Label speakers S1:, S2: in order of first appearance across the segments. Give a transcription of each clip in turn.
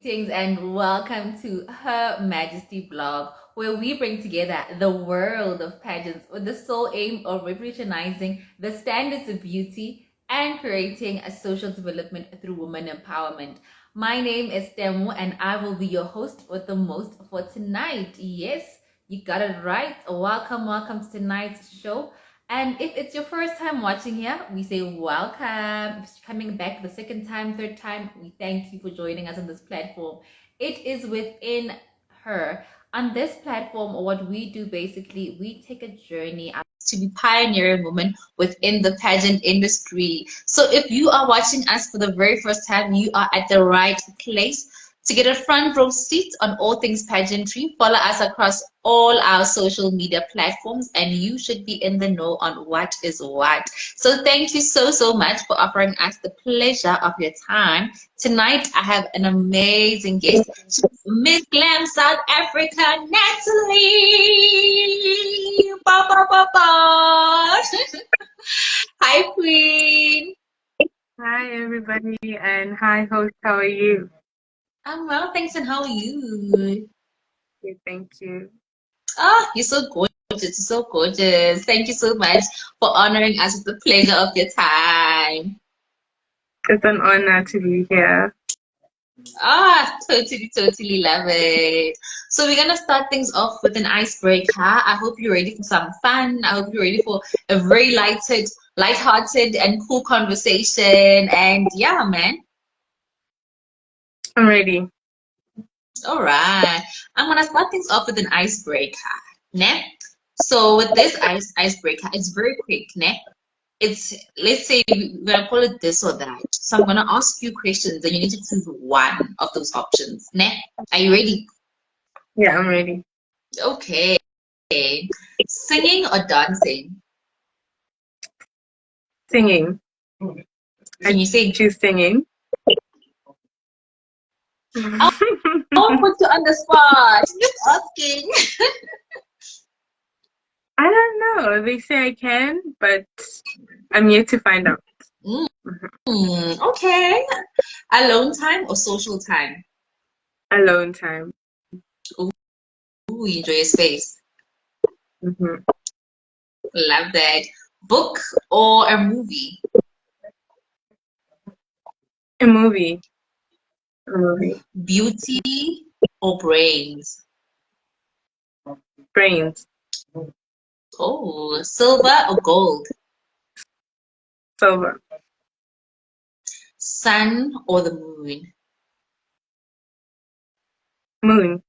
S1: Greetings and welcome to Her Majesty blog, where we bring together the world of pageants with the sole aim of revolutionizing the standards of beauty and creating a social development through women empowerment. My name is Temu and I will be your host with the most for tonight. Yes, you got it right. Welcome to tonight's show. And if it's your first time watching here, we say welcome. If you're coming back the second time, third time, we thank you for joining us on this platform. It is within her. On this platform, what we do basically, we take a journey to be pioneering women within the pageant industry. So if you are watching us for the very first time, you are at the right place. To get a front row seat on all things pageantry, follow us across all our social media platforms and you should be in the know on what is what. So thank you so much for offering us the pleasure of your time. Tonight I have an amazing guest, Miss Glam South Africa, Natalee. Ba, ba, ba, ba. Hi, Queen.
S2: Hi, everybody, and hi, host. How are you?
S1: I'm well, thanks, and how are you?
S2: Good, thank you.
S1: Oh, you're so gorgeous. You're so gorgeous. Thank you so much for honoring us with the pleasure of your time.
S2: It's an honor to be here.
S1: Ah, totally love it. So we're gonna start things off with an icebreaker. I hope you're ready for some fun. I hope you're ready for a very lighthearted and cool conversation. And yeah, man.
S2: I'm ready.
S1: All right. I'm gonna start things off with an icebreaker. Ne? So with this icebreaker, it's very quick, ne? It's, let's say we're gonna call it this or that. So I'm gonna ask you questions and you need to choose one of those options. Ne? Are you ready?
S2: Yeah, I'm ready.
S1: Okay. Singing or dancing?
S2: Singing.
S1: Can
S2: I
S1: you sing?
S2: choose singing.
S1: I'll,
S2: I
S1: I'll put you on the spot. Just asking.
S2: don't know. They say I can, but I'm yet to find out.
S1: Okay. Alone time or social time?
S2: Alone time.
S1: Ooh, you enjoy your space.
S2: Hmm.
S1: Love that. Book or a movie?
S2: A movie. A movie.
S1: Beauty or brains?
S2: Brains.
S1: Oh, silver or gold?
S2: Silver.
S1: Sun or the moon?
S2: Moon.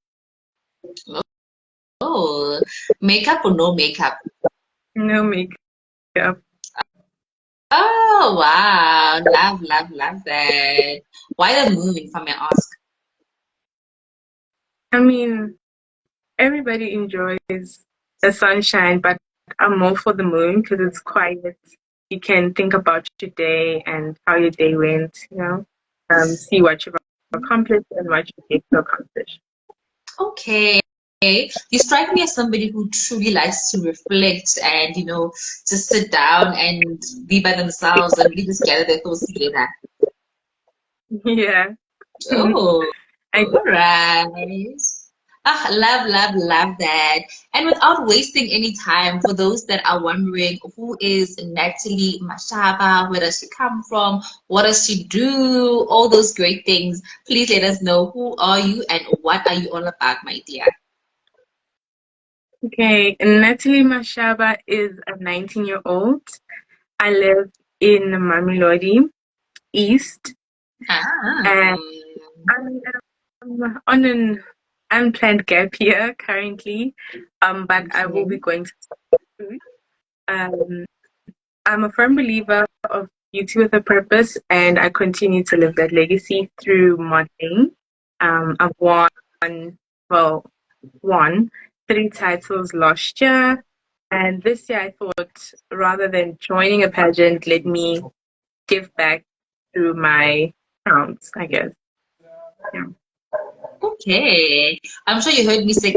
S1: Oh, makeup or no makeup?
S2: No makeup.
S1: Oh, wow. Love that. Why the moon, if I may ask?
S2: I mean, everybody enjoys the sunshine, but I'm more for the moon because it's quiet. You can think about your day and how your day went, see what you've accomplished and what you need to accomplish.
S1: Okay. You strike me as somebody who truly likes to reflect and, just sit down and be by themselves and really just gather their thoughts together.
S2: Yeah.
S1: Oh,
S2: I
S1: all right. Ah, love that. And without wasting any time, for those that are wondering who is Natalee Mashaba, where does she come from, what does she do, all those great things, please let us know who are you and what are you all about, my dear.
S2: Okay. Natalee Mashaba is a 19-year-old. I live in Mamelodi East,
S1: Ah,
S2: and I'm on an unplanned gap year currently, but I will
S1: okay.
S2: be going to school. Um, I'm a firm believer of beauty with a purpose, and I continue to live that legacy through modeling. I've well, won 3 titles last year, and this year I thought rather than joining a pageant, let me give back through my talents, I guess. Yeah.
S1: Okay. I'm sure you heard me say,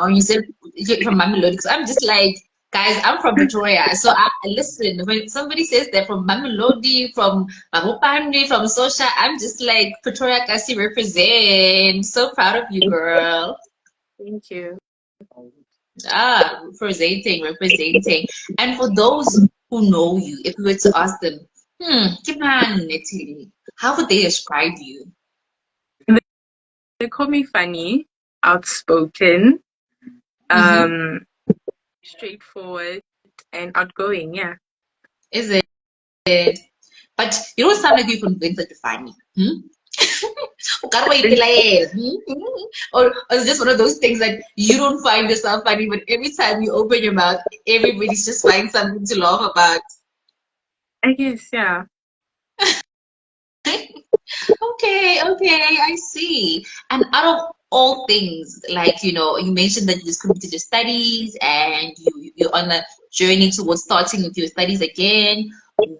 S1: when you said you're from Mamelodi, because I'm just like, Guys, I'm from Pretoria, so I listen. When somebody says they're from Mamelodi, from Mabopane, from Sosha, I'm just like Pretoria Kasi represent. So proud of you, girl.
S2: Thank you.
S1: Ah, representing, representing. And for those who know you, if we were to ask them, come on, Natalie, how would they describe you?
S2: They call me funny, outspoken,
S1: Mm-hmm.
S2: um, straightforward, and outgoing. Yeah.
S1: Is it? But you don't sound like you convinced that you're funny. Hmm?
S2: Thank
S1: Or it's just one of those things that you don't find yourself funny, but every time you open your mouth, everybody's just finding something to laugh about.
S2: I guess, yeah.
S1: Okay, okay, I see. And out of all things, like you mentioned that you just completed your studies and you're on a journey towards starting with your studies again.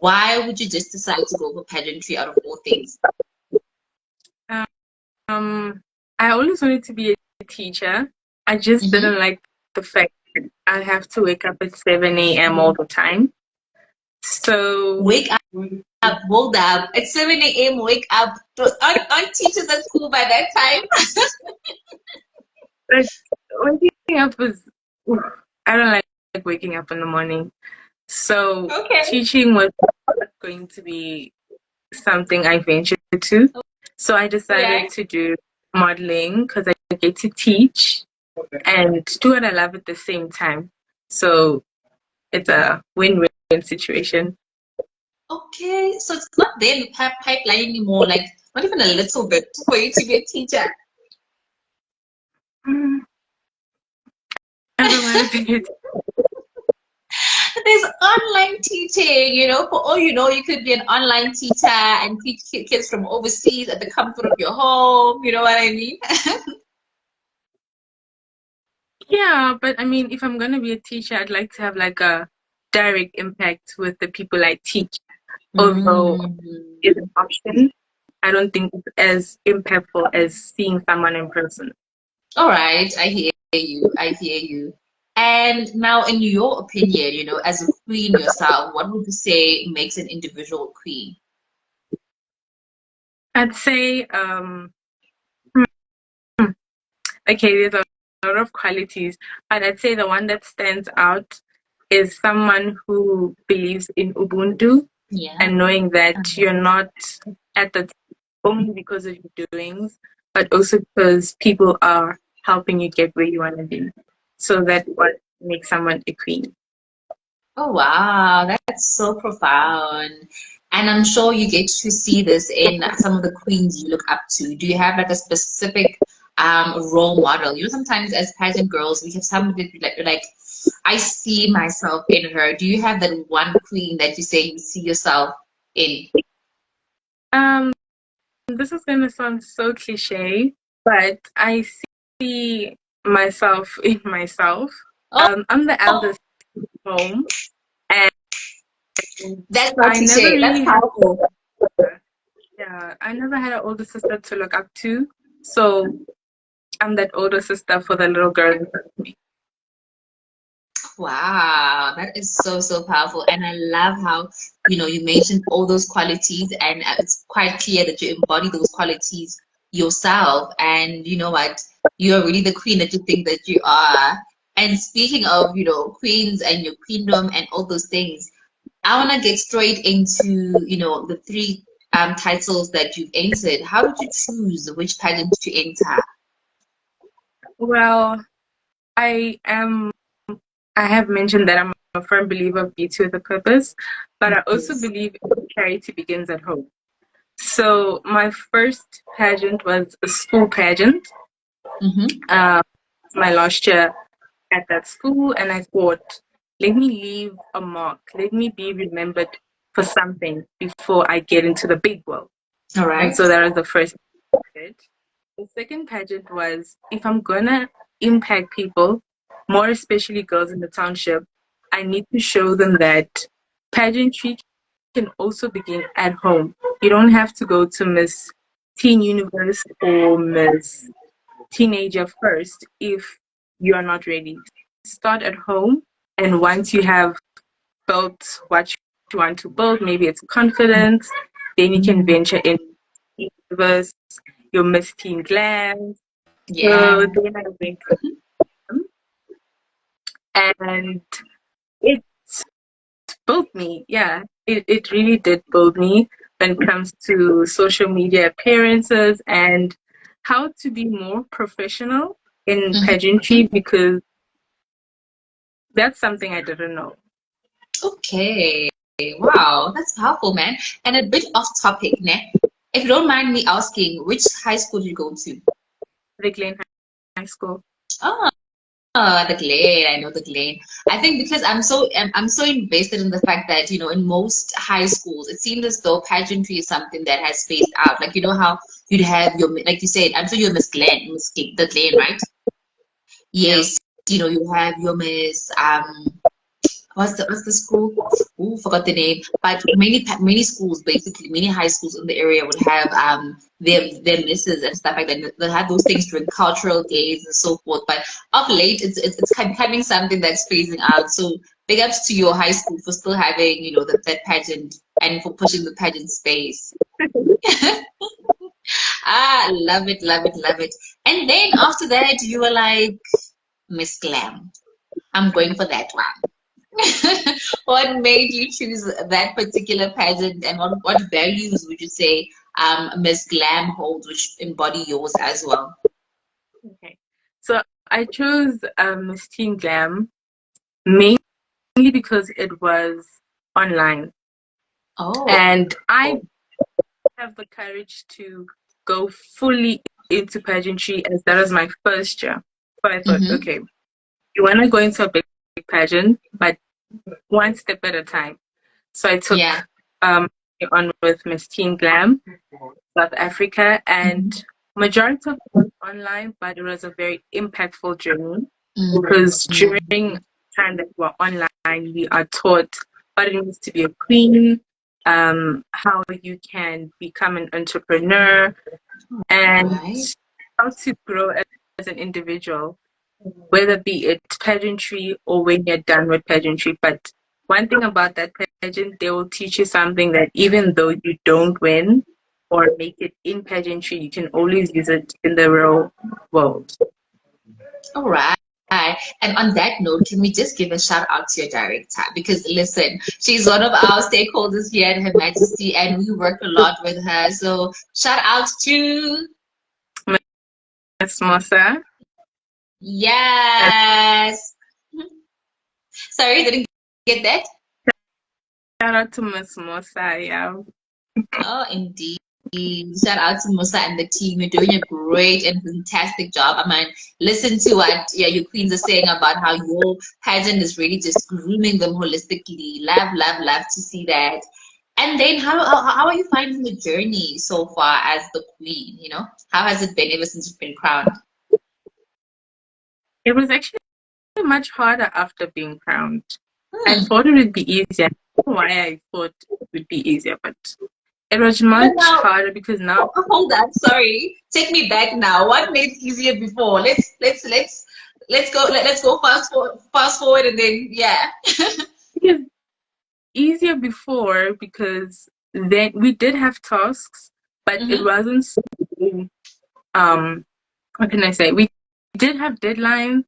S1: Why would you just decide to go for pageantry out of all things?
S2: Um, I always wanted to be a teacher. I just
S1: Mm-hmm.
S2: didn't like the fact that I have to wake up at 7 a.m. all the time. So,
S1: Wake up, hold up. At 7 a.m., wake up. Aren't teachers at school by that time?
S2: like, waking up was, oof, I don't like waking up in the morning. So,
S1: Okay.
S2: teaching was not going to be something I ventured to. So, I decided
S1: Okay.
S2: to do modeling because I get to teach and do what I love at the same time. So, it's a win-win situation.
S1: Okay. So it's not there in the pipeline anymore, like not even a little bit for you to be a teacher.
S2: Mm, I don't want to be it.
S1: There's online teaching, for all you know, you could be an online teacher and teach kids from overseas at the comfort of your home. You know what I mean?
S2: Yeah, but I mean, if I'm gonna be a teacher, I'd like to have like a direct impact with the people I teach. Although
S1: Mm.
S2: it's an option, I don't think it's as impactful as seeing someone in person.
S1: All right, I hear you. I hear you. And now, in your opinion, as a queen yourself, what would you say makes an individual queen?
S2: I'd say, hmm, okay, there's a lot of qualities, but I'd say the one that stands out is someone who believes in Ubuntu
S1: Yeah.
S2: and knowing that
S1: Uh-huh.
S2: you're not at the only because of your doings, but also because people are helping you get where you want to be. So that's what makes someone a queen.
S1: Oh, wow, that's so profound. And I'm sure you get to see this in some of the queens you look up to. Do you have like a specific role model? Sometimes as pageant girls, we have somebody that like I see myself in her. Do you have that one queen that you say you see yourself in?
S2: Um, this is gonna sound so cliche, but I see myself in myself.
S1: Oh,
S2: I'm the eldest at home, and
S1: that's not
S2: I never
S1: cliche. That's
S2: really had
S1: powerful.
S2: yeah, I never had an older sister to look up to. So I'm that older sister for the little girl in front of me.
S1: Wow, that is so, so powerful. And I love how, you mentioned all those qualities, and it's quite clear that you embody those qualities yourself. And you know what? You're really the queen that you think that you are. And speaking of, queens and your queendom and all those things, I want to get straight into, the three titles that you've entered. How did you choose which pageant to enter?
S2: Well, I am I have mentioned that I'm a firm believer of beauty with a purpose, but I also
S1: Yes.
S2: believe charity begins at home. So my first pageant was a school pageant.
S1: Mm-hmm.
S2: Uh, my last year at that school, and I thought, let me leave a mark. Let me be remembered for something before I get into the big world.
S1: All
S2: And
S1: right.
S2: so that was the first pageant. The second pageant was if I'm gonna impact people, more especially girls in the township, I need to show them that pageantry can also begin at home. You don't have to go to Miss Teen Universe or Miss Teenager first if you are not ready. Start at home And once you have built what you want to build, maybe it's confidence, then you can venture in universe, your Miss Teen Glam.
S1: Yeah.
S2: So then I went for them, and it built me. Yeah, it really did build me when it comes to social media appearances and how to be more professional in
S1: Mhm.
S2: pageantry, because that's something I didn't know.
S1: Okay. Wow, that's powerful, man. And a bit off topic, ne? If you don't mind me asking, which high school did you go to?
S2: The Glen High School.
S1: Oh, the Glen. I know the Glen. I think because I'm so invested in the fact that, in most high schools, it seems as though pageantry is something that has spaced out. Like, you know how you'd have your, like you said, I'm sure you're the Glen, right?
S2: Yeah.
S1: Yes, you have your Miss, what's the school? Ooh, forgot the name. But many schools, basically many high schools in the area would have their misses and stuff like that. They have those things during cultural days and so forth. But of late, it's becoming something that's phasing out. So big ups to your high school for still having that pageant and for pushing the pageant space. Ah, love it, love it, love it. And then after that, you were like Miss Glam. I'm going for that one. What made you choose that particular pageant, and what values would you say Miss Glam holds, which embody yours as well?
S2: Okay. So I chose Miss Teen Glam mainly because it was online,
S1: Oh,
S2: and I have the courage to go fully into pageantry as that was my first year. So I thought,
S1: mm-hmm.
S2: okay, you want to go into a big pageant, but one step at a time. So I
S1: Yeah.
S2: took on with Miss Teen Glam, South Africa, and majority of it was online, but it was a very impactful journey because during
S1: Mm-hmm.
S2: the time that we're online, we are taught what it means to be a queen, how you can become an entrepreneur, and
S1: Right.
S2: how to grow as an individual, whether be it pageantry or when you're done with pageantry. But one thing about that pageant, they will teach you something that even though you don't win or make it in pageantry, you can always use it in the real world.
S1: All right. And on that note, can we just give a shout out to your director? Because listen, she's one of our stakeholders here at Her Majesty, and we work a lot with her. So shout out to
S2: Miss Mosa.
S1: yes. Sorry, didn't get that.
S2: Shout out to Miss Mosa, yeah.
S1: Oh, indeed. Shout out to Musa and the team. You're doing a great and fantastic job. I mean, listen to what your queens are saying about how your pageant is really just grooming them holistically. Love, love, love to see that. And then how are you finding the journey so far as the queen? How has it been ever since you've been crowned?
S2: It was actually much harder after being crowned. I
S1: Hmm.
S2: thought it would be easier. I don't know why I thought it would be easier, but it was
S1: But
S2: much
S1: now,
S2: harder because now
S1: hold on, sorry. Take me back now. What made it easier before? Let's go fast forward and then yeah.
S2: it was easier before because then we did have tasks, but it
S1: Mm-hmm.
S2: wasn't so, um what can I say? We did have deadlines,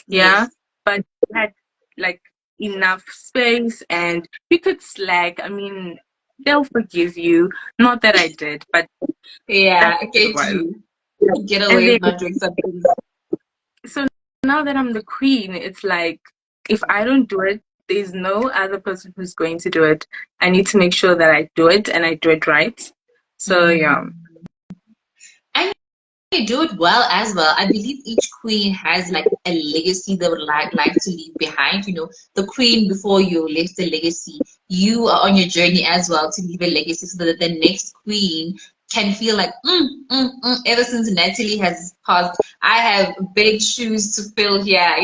S2: yeah,
S1: Yes.
S2: but we had like enough space and we could slack. I mean, they'll forgive you. Not that I did, but
S1: Yeah,
S2: that's
S1: I
S2: what it
S1: get
S2: was.
S1: you. Get
S2: And
S1: away
S2: then
S1: with not doing something.
S2: so now that I'm the queen, it's like if I don't do it, there's no other person who's going to do it. I need to make sure that I do it and I do it right. So yeah.
S1: Mm. And you do it well as well. I believe each queen has like a legacy they would like to leave behind. The queen before you left a legacy. You are on your journey as well to leave a legacy so that the next queen can feel like, ever since Natalie has passed, I have big shoes to fill here.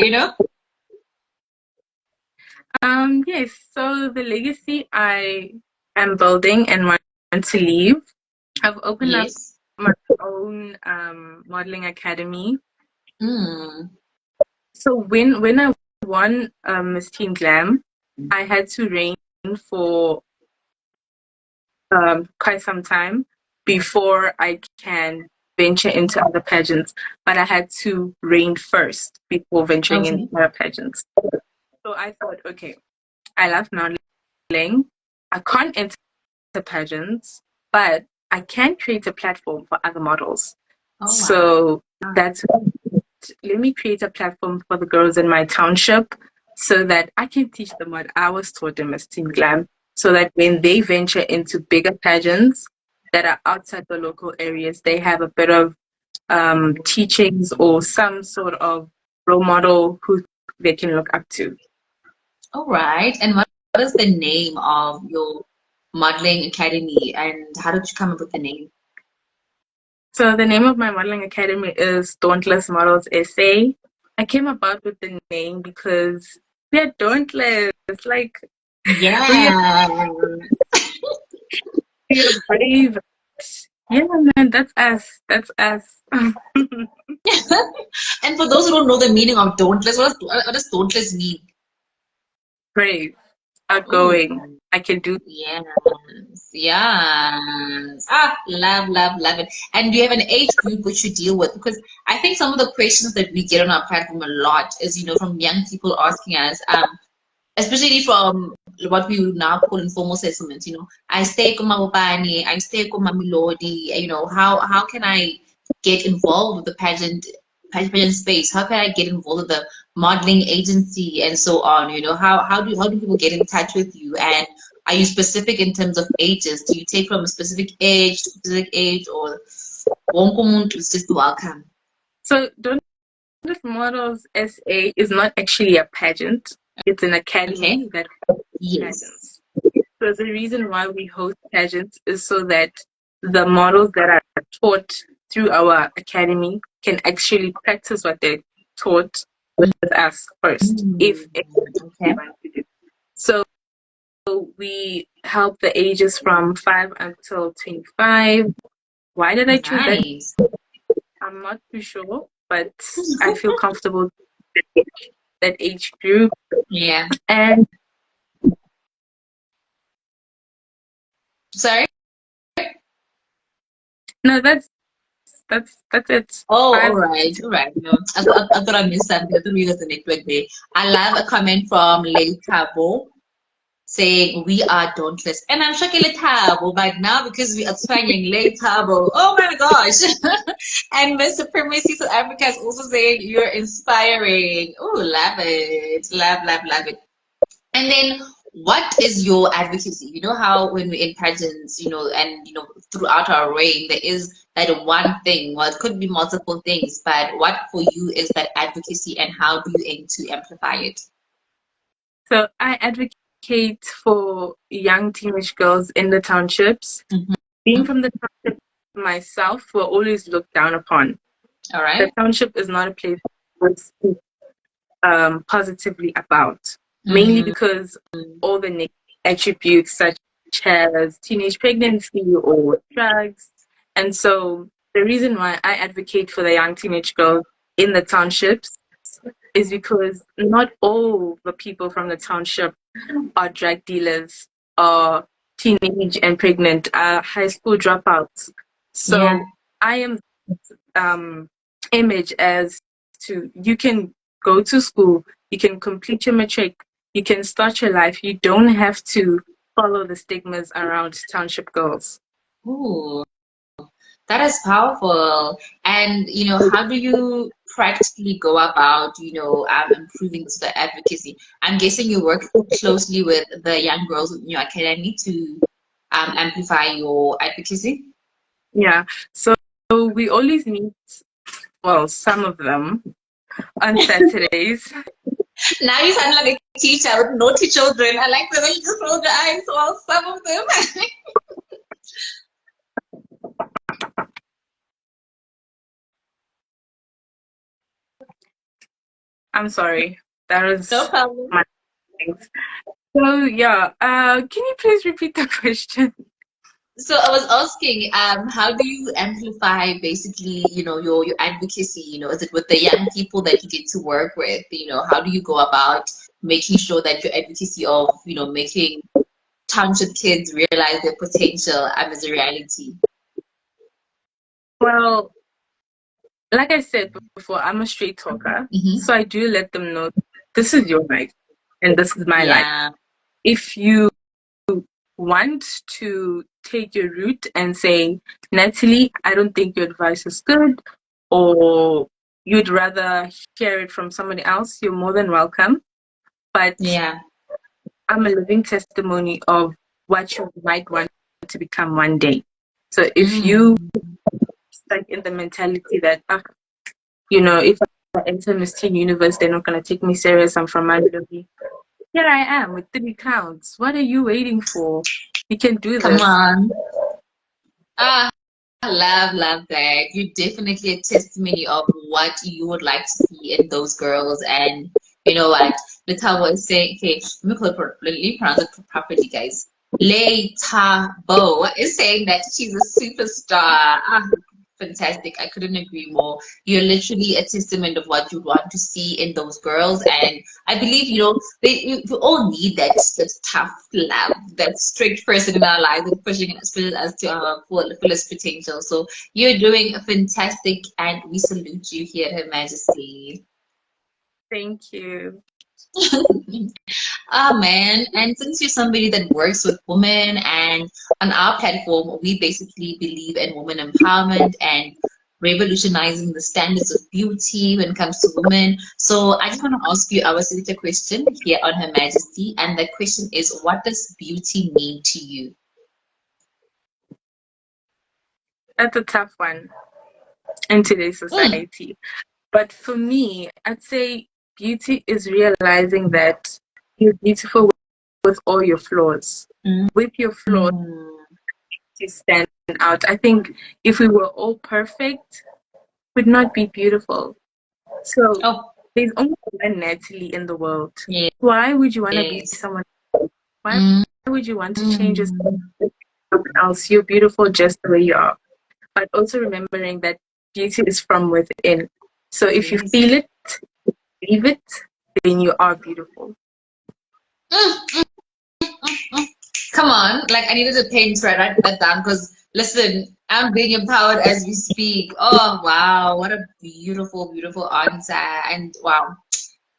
S2: Yes, so the legacy I am building and want to leave, I've opened up
S1: Yes.
S2: my own modeling academy.
S1: Mm.
S2: So when I won Miss Teen Glam, I had to reign for quite some time before I can venture into other pageants. But I had to reign first before venturing
S1: Okay.
S2: into other pageants. So I thought, okay, I love modeling. I can't enter pageants, but I can create a platform for other models.
S1: Oh wow.
S2: So that's let me create a platform for the girls in my township so that I can teach them what I was taught in Miss Teen Glam, so that when they venture into bigger pageants that are outside the local areas, they have a bit of teachings or some sort of role model who they can look up to.
S1: All right. And what is the name of your modeling academy, and how did you come up with the name?
S2: So the name of my modeling academy is Dauntless Models SA. I came about with the name because we're dauntless. Like we are,
S1: Yeah.
S2: we are brave. Yeah, man, that's us. That's us.
S1: And for those who don't know the meaning of dauntless, what does dauntless mean?
S2: Brave,
S1: Oh,
S2: outgoing. I can do.
S1: yes, yes. Ah, love it. And do you have an age group which you deal with? Because I think some of the questions that we get on our platform a lot is, from young people asking us, especially from what we would now call informal settlements. I stay with Mabopani, I stay with Mamilodi. How can I get involved with the pageant space? How can I get involved with the modeling agency and so on? How do people get in touch with you? And are you specific in terms of ages? Do you take from a specific age to specific age, or wonke umuntu is just welcome?
S2: So Dauntless Models SA is not actually a pageant. It's an
S1: Okay.
S2: academy that hosts
S1: Yes.
S2: pageants. So the reason why we host pageants is so that the models that are taught through our academy can actually practice what they're taught with us first, if
S1: Okay.
S2: they want to do. So we help the ages from 5 until 25. Why did I choose that?
S1: Nice.
S2: I'm not too sure, but I feel comfortable with that age group.
S1: Yeah.
S2: And
S1: Sorry.
S2: no, that's it.
S1: Oh, all
S2: 5.
S1: right, all right. No, I thought I missed something. I thought we got the network there. I love a comment from Leitabo saying we are dauntless, and I'm sure Leitabo, but now because we are twanging Leitabo, oh my gosh! And Mr. Supremacy South Africa is also saying you're inspiring. Oh, love it, love it. And then, what is your advocacy? You know how when we're in pageants, and throughout our reign, there is that one thing. Well, it could be multiple things, but what for you is that advocacy, and how do you aim to amplify it?
S2: So I advocate for young teenage girls in the townships.
S1: Mhm.
S2: Being from the township myself, we're always looked down upon.
S1: All
S2: The
S1: right.
S2: township is not a place to speak positively about, mainly
S1: Mm,
S2: because all the negative attributes such as teenage pregnancy or drugs. And so the reason why I advocate for the young teenage girls in the townships is because not all the people from the township are drug dealers, are teenage and pregnant, are high school dropouts.
S1: yeah.
S2: So I am image as to you can go to school, you can complete your matric, you can start your life. You don't have to follow the stigmas around township girls.
S1: Ooh, that is powerful. And how do you practically go about, improving the advocacy? I'm guessing you work closely with the young girls in your academy to amplify your advocacy.
S2: Yeah. So we always meet, well, some of them on Saturdays.
S1: Now you sound like a teacher with naughty children. I like the way you just roll your eyes. Well, some of them.
S2: I'm sorry. That
S1: No
S2: was
S1: problem.
S2: my things. So yeah, can you please repeat the question?
S1: So I was asking, how do you amplify basically, your advocacy? Is it with the young people that you get to work with? How do you go about making sure that your advocacy of, making township kids realize their potential is a reality?
S2: Well, like I said before, I'm a straight talker.
S1: Hmm.
S2: So I do let them know this is your life and this is my life.
S1: Yeah.
S2: If you want to take your route and say, Natalie, I don't think your advice is good, or you'd rather hear it from somebody else, you're more than welcome. But
S1: Yeah.
S2: I'm a living testimony of what you might want to become one day. So if you
S1: Mm.
S2: stuck in the mentality that, if I enter Miss Teen Universe, they're not going to take me serious, I'm from Mandalay. Here I am with 3 counts. What are you waiting for? You can do
S1: Come
S2: this.
S1: on. Ah, love that. You're definitely a testimony of what you would like to see in those girls. And you know what? Letabo is saying, okay, let me pronounce it properly, guys. Letabo is saying that she's a superstar. Ah, fantastic. I couldn't agree more. You're literally a testament of what you want to see in those girls. And I believe, we all need that tough love, that strict person in our lives and pushing us to our fullest potential. So you're doing a fantastic, and we salute you here at Her Majesty.
S2: Thank you.
S1: Ah, man. And since you're somebody that works with women, and on our platform, we basically believe in women empowerment and revolutionizing the standards of beauty when it comes to women. So I just want to ask you our signature question here on Her Majesty. And the question is, what does beauty mean to you?
S2: That's a tough one in today's
S1: Mm,
S2: society. But for me, I'd say beauty is realizing that you're beautiful with all your flaws.
S1: mm,
S2: With your flaws,
S1: mm.
S2: you stand out. I think if we were all perfect, we'd not be beautiful. So
S1: Oh,
S2: there's only one Natalie in the world.
S1: yes.
S2: Why would you want to be someone? Why
S1: Mm,
S2: would you want to change yourself
S1: mm.
S2: to someone else? You're beautiful just the way you are. But also remembering that beauty is from within. So if you
S1: Yes.
S2: feel it, believe it, then you are beautiful.
S1: Mm. Come on, like I needed a pen to write that down because listen, I'm being empowered as we speak. Oh wow, what a beautiful, beautiful answer. And wow.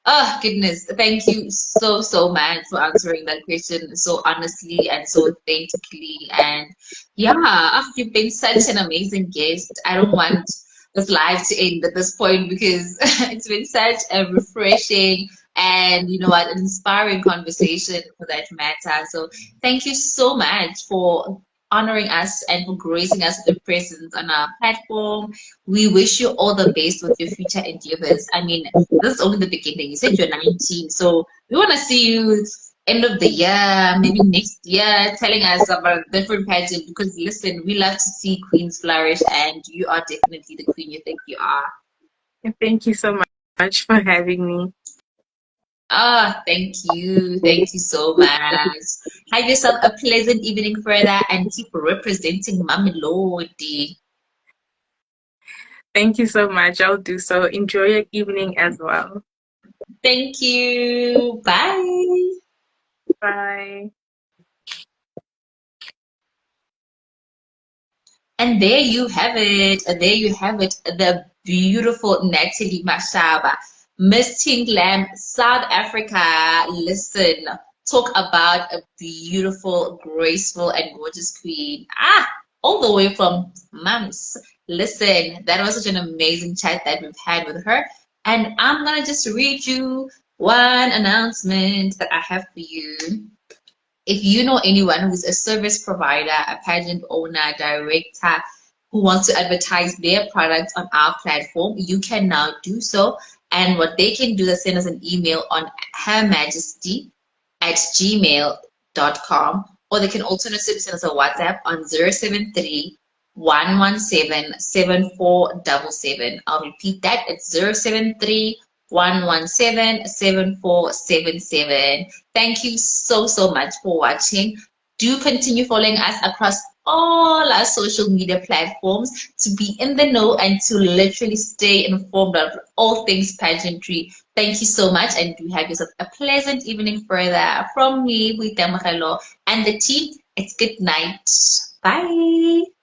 S1: Oh goodness, thank you so much for answering that question so honestly and so authentically. And yeah, you've been such an amazing guest. I don't want this live to end at this point because it's been such a refreshing and what, an inspiring conversation for that matter. So thank you so much for honoring us and for gracing us with your presence on our platform. We wish you all the best with your future endeavors. I mean, this is only the beginning. You said you're 19, so we want to see you end of the year, maybe next year, telling us about a different pageant. Because listen, we love to see queens flourish, and you are definitely the queen you think you are.
S2: And thank you so much for having me.
S1: Ah, thank you so much. Have yourself a pleasant evening further, and keep representing Mamelodi.
S2: Thank you so much. I'll do so. Enjoy your evening as well.
S1: Thank you. Bye.
S2: Bye.
S1: And there you have it. There you have it. The beautiful Natalie Mashaba, Miss Teen Glam, South Africa. Listen, talk about a beautiful, graceful, and gorgeous queen. Ah, all the way from Mums. Listen, that was such an amazing chat that we've had with her. And I'm gonna just read you one announcement that I have for you. If you know anyone who's a service provider, a pageant owner, director who wants to advertise their products on our platform, you can now do so. And what they can do is send us an email on hermajesty@gmail.com, or they can alternatively send us a WhatsApp on 073 117 7477. I'll repeat that. It's 073 117 7477. Thank you so much for watching. Do continue following us across all our social media platforms to be in the know and to literally stay informed of all things pageantry. Thank you so much, and do have yourself a pleasant evening further. From me, Wita Mahalo, and the team, it's good night. Bye.